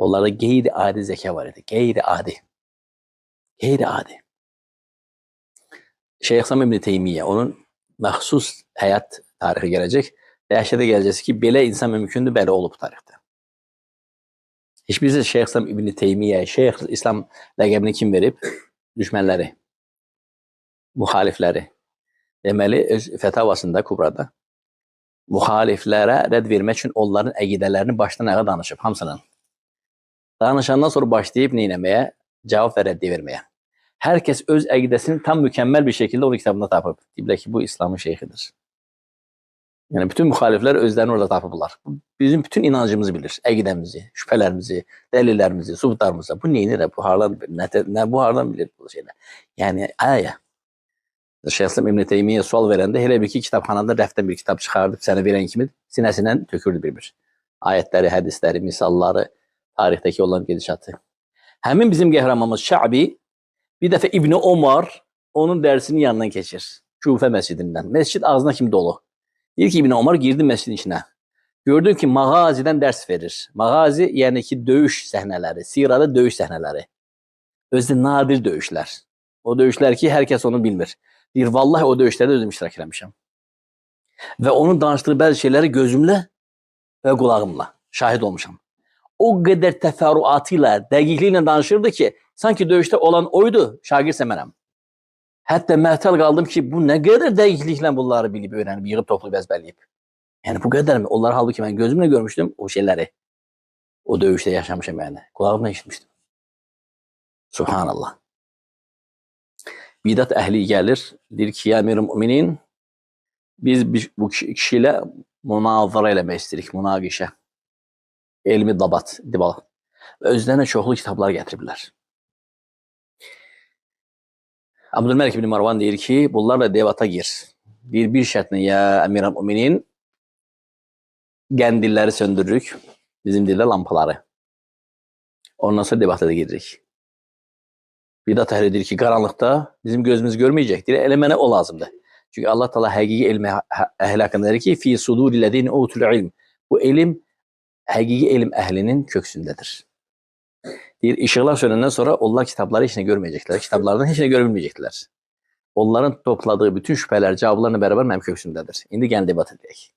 Onlarda qeyri-adi zeka var idi. Qeyri-adi. Qeyri-adi. Şeyh İslam İbn Teymiyyə, onun məxsus həyat tarixi gələcək. Dəhşətə gələcəsi ki, belə insan mümkündür, belə olub tarixdə. Heç birisi Şeyh İslam İbn Teymiyyə, Şeyh İslam ləqəbini kim verib? Düşmənləri, müxalifləri. Deməli, öz fətavasında, Kubrada, müxaliflərə rədd vermək üçün onların əqidələrini başdan ayağa danışıb, hamısının. Danışandan sonra başlayıb neynəməyə? Cavab və rəddi verməyə. Hər kəs öz əqidəsini tam mükəmməl bir şəkildə onun kitabında tapıb. Deyiblər ki, bu İslamın şeyxidir. Yəni, bütün müxaliflər özlərini orada tapıblar. Bizim bütün inancımızı bilir, əqidəmizi, şübhələrimizi, dəlillərimizi, subutlarımızı. Bu neynir? Bu hardan bilir? Bu hardan bilir bu şeylər? Yəni, ayə. Şeyh İslam İbn Teymiyyə sual verəndə elə bir ki, kitabxanada rəfdən bir kitab çıxardıb sənə verən kimi sinəsindən tökürdü bir-bir. Ayətləri, hədisləri, misalları, tarixdəki olan gedişatı. Həmin bizim qəhrəmanımız Şə'bi bir dəfə İbn Omar onun dərsinin yanından keçir. Küfə məscidindən. Məscid ağzına kimi dolu. Deyir ki, İbn Omar girdi məscidin içinə. Gördüm ki, mağazidən dərs verir. Mağazi, yəni ki, döyüş səhnələri, sirada döyüş səhnələri. Özdə nadir döyüşlər. O döyüşlər ki, hər kəs onu bilmir. Deyir, vallahi o döyüşlərdə özüm iştirak eləmişəm. Və onun danışdığı bəzi şeyləri gözümlə və qulağımla şahid olmuşam. O qədər təfərrüatı ilə, dəqiqliklə danışırdı ki, sanki döyüşdə olan oydu, şagirsə mənəm. Hətta məhtəl qaldım ki, bu nə qədər dəqiqliklə bunları bilib, öyrənib, yığıb, toplayıb, əzbərləyib. Yəni, bu qədərmi? Onları halbuki mən gözümlə görmüşdüm o şeyləri. O döyüşdə yaşamışam yəni. Qulağımla eşitmişdim. Subhanallah. Bidat əhli gəlir, deyir ki, ya əmir-i müminin, biz bu kişi ilə münazara eləmək istəyirik, münaqişə. Elmi dabat, dibal. Və özlərine çoxlu kitablar gətiriblər. Abdülməlik ibn Marwan deyir ki, bunlarla debata gir. Bir şərtlə, ya əmir-i müminin, qəndilləri söndürürük, bizim dildə lampaları. Ondan sonra debata da giririk. Bidat əhli deyir ki, qaranlıqda bizim gözümüz görməyəcək. Deyir, elə mənə o lazımdır. Çünki Allah Teala həqiqi elmi əhli haqqında deyir ki, fi sudurillezine utul ilm. Bu elm həqiqi elm əhlinin köksündədir. Deyir, işıqlar sönəndən sonra onlar kitabları heç nə görməyəcəklər. Kitablardan heç nə görə bilməyəcəklər. Onların topladığı bütün şübhələr, cavablarla bərabər mənim köksümdədir. İndi gəlin debat edək.